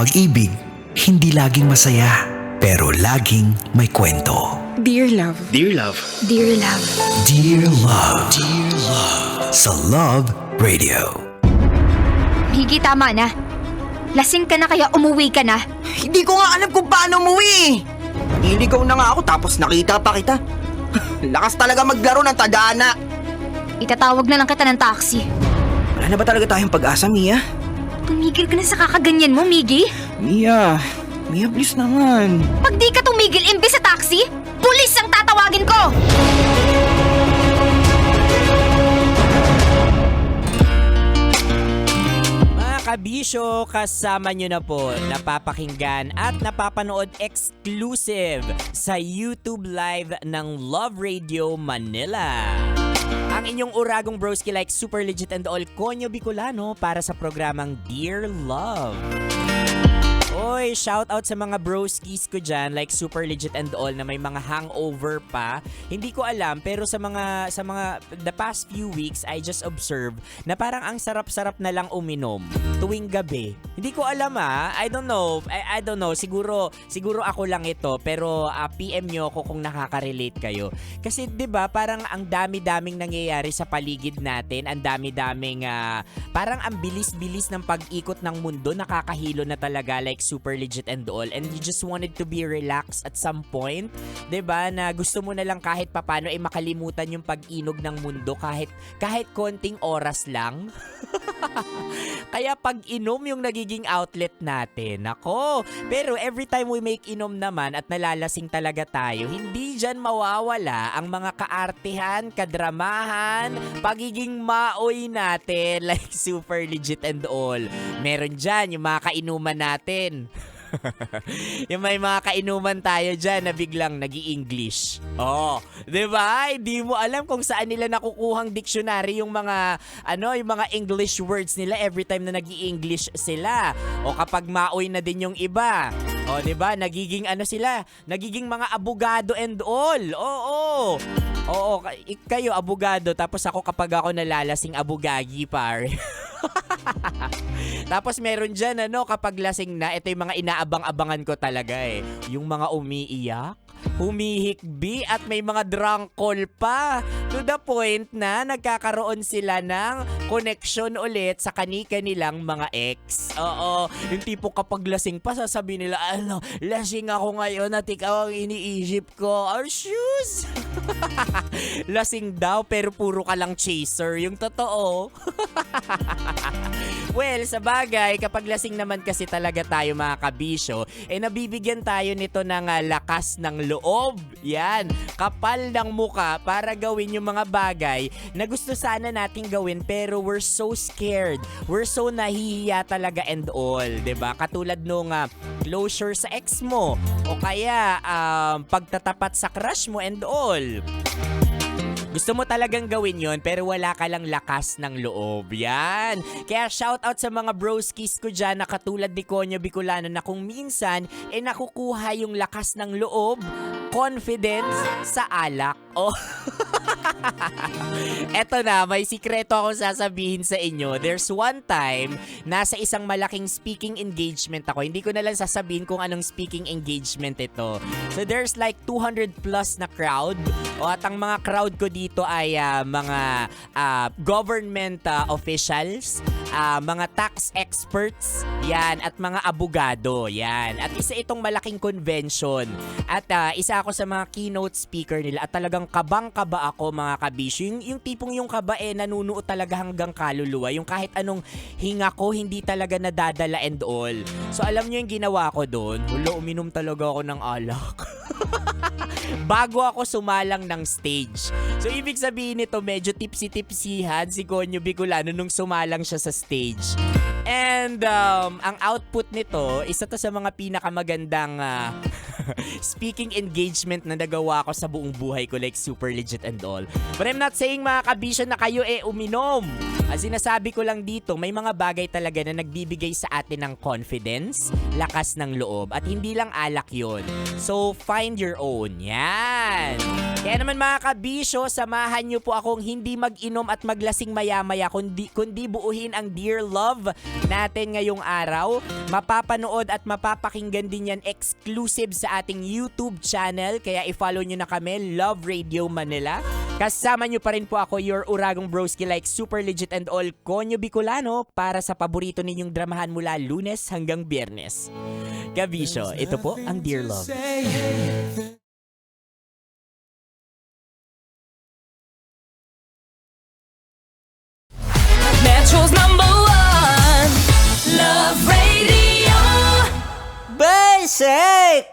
pag-ibig, hindi laging masaya, pero laging may kwento. Dear Love. Dear Love. Dear Love. Dear Love. Dear Love. Sa Love Radio. Higi, tama na. Lasing ka na kaya umuwi ka na. Hindi ko nga alam kung paano umuwi. Niligaw na nga ako tapos nakita pa kita. Lakas talaga maglaro ng tadhana. Itatawag na lang kita ng taxi. Wala na ba talaga tayong pag-asa, Mia? Tumigil ka na sa kakaganyan mo, Miggy. Mia, please naman. Pag di ka tumigil imbes sa taxi, pulis ang tatawagin ko! Mga kabisyo, kasama nyo na po napapakinggan at napapanood exclusive sa YouTube Live ng Love Radio Manila. Ang inyong uragong broski like super legit and all Konyo Bicolano para sa programang Dear Love. Oy, shout out sa mga broskis ko dyan like super legit and all na may mga hangover pa. Hindi ko alam pero sa mga the past few weeks I just observed na parang ang sarap-sarap na lang uminom tuwing gabi. Hindi ko alam I don't know. I don't know. Siguro ako lang ito pero PM nyo ako kung nakaka-relate kayo. Kasi 'di ba parang ang dami-daming nangyayari sa paligid natin, ang dami-daming parang ang bilis-bilis ng pag-ikot ng mundo, nakakahilo na talaga like super legit and all, and you just wanted to be relaxed at some point, 'di ba? Na gusto mo na lang kahit papano ay makalimutan yung pag-inog ng mundo kahit konting oras lang. Kaya pag-inom yung nagiging outlet natin. Nako, pero every time we make inom naman at nalalasing talaga tayo, hindi dyan mawawala ang mga kaartehan, kadramahan, pagiging maoy natin like super legit and all. Meron dyan yung mga kainuman natin. Yung may mga kainuman tayo dyan na biglang nag-i-English. Oh, 'di ba? Hindi mo alam kung saan nila nakukuhang dictionary yung mga yung mga English words nila every time na nag-i-English sila. O kapag maoy na din yung iba. O 'di ba? Nagiging sila? Nagiging mga abogado and all. Oo. Oo, kayo abogado tapos ako kapag ako nalalasing abogagi pare. Tapos meron dyan kapag lasing na, ito yung mga inaabang-abangan ko talaga yung mga umiiyak, humihikbi at may mga drunk call pa. To the point na nagkakaroon sila ng connection ulit sa kani-kanilang mga ex. Oo, yung tipo kapag lasing pa sasabihin nila, lasing ako ngayon at ikaw ang iniisip ko. Oh, shoes! Lasing daw pero puro ka lang chaser. Yung totoo. Well, sa bagay, kapag lasing naman kasi talaga tayo mga kabisyo, nabibigyan tayo nito ng lakas ng loob. Yan, kapal ng muka para gawin yung mga bagay na gusto sana nating gawin pero we're so scared. We're so nahihiya talaga and all, 'di ba? Katulad nung closure sa ex mo o kaya pagtatapat sa crush mo and all. Gusto mo talagang gawin yon pero wala ka lang lakas ng loob. Yan. Kaya shoutout sa mga broskis ko dyan na katulad ni Konyo Bicolano na kung minsan nakukuha yung lakas ng loob, confidence sa alak. Oh. Eto na, may sikreto akong sasabihin sa inyo. There's one time, nasa isang malaking speaking engagement ako. Hindi ko na lang sasabihin kung anong speaking engagement ito. So there's like 200 plus na crowd. At ang mga crowd ko dito ay mga government officials, mga tax experts, yan, at mga abogado, yan. At isa itong malaking convention. At isa ako sa mga keynote speaker nila at talagang kabang-kaba ako mga kabisyo. Yung tipong yung kaba nanunuot talaga hanggang kaluluwa. Yung kahit anong hinga ko, hindi talaga nadadala and all. So alam nyo yung ginawa ko doon? Uminom talaga ako ng alak. Bago ako sumalang ng stage. So ibig sabihin nito, medyo tipsy-tipsyhan si Konyo Bicolano nung sumalang siya sa stage. And ang output nito, isa to sa mga pinakamagandang speaking engagement na nagawa ko sa buong buhay ko, like super legit and all. But I'm not saying mga kabisyo na kayo uminom. Ang sinasabi ko lang dito, may mga bagay talaga na nagbibigay sa atin ng confidence, lakas ng loob, at hindi lang alak yon. So, find your own. Yan. Kaya naman mga kabisyo, samahan nyo po akong hindi mag-inom at maglasing maya-maya, kundi buuhin ang Dear Love natin ngayong araw. Mapapanood at mapapakinggan din yan exclusive sa ating YouTube channel. Kaya i-follow nyo na kami, Love Radio Manila. Kasama nyo pa rin po ako, your Uragong Broski like super legit and all Konyo Bicolano para sa paborito ninyong dramahan mula Lunes hanggang Biyernes. Kabisyo, ito po ang Dear Love. Metro's #1 Love Radio. Basic!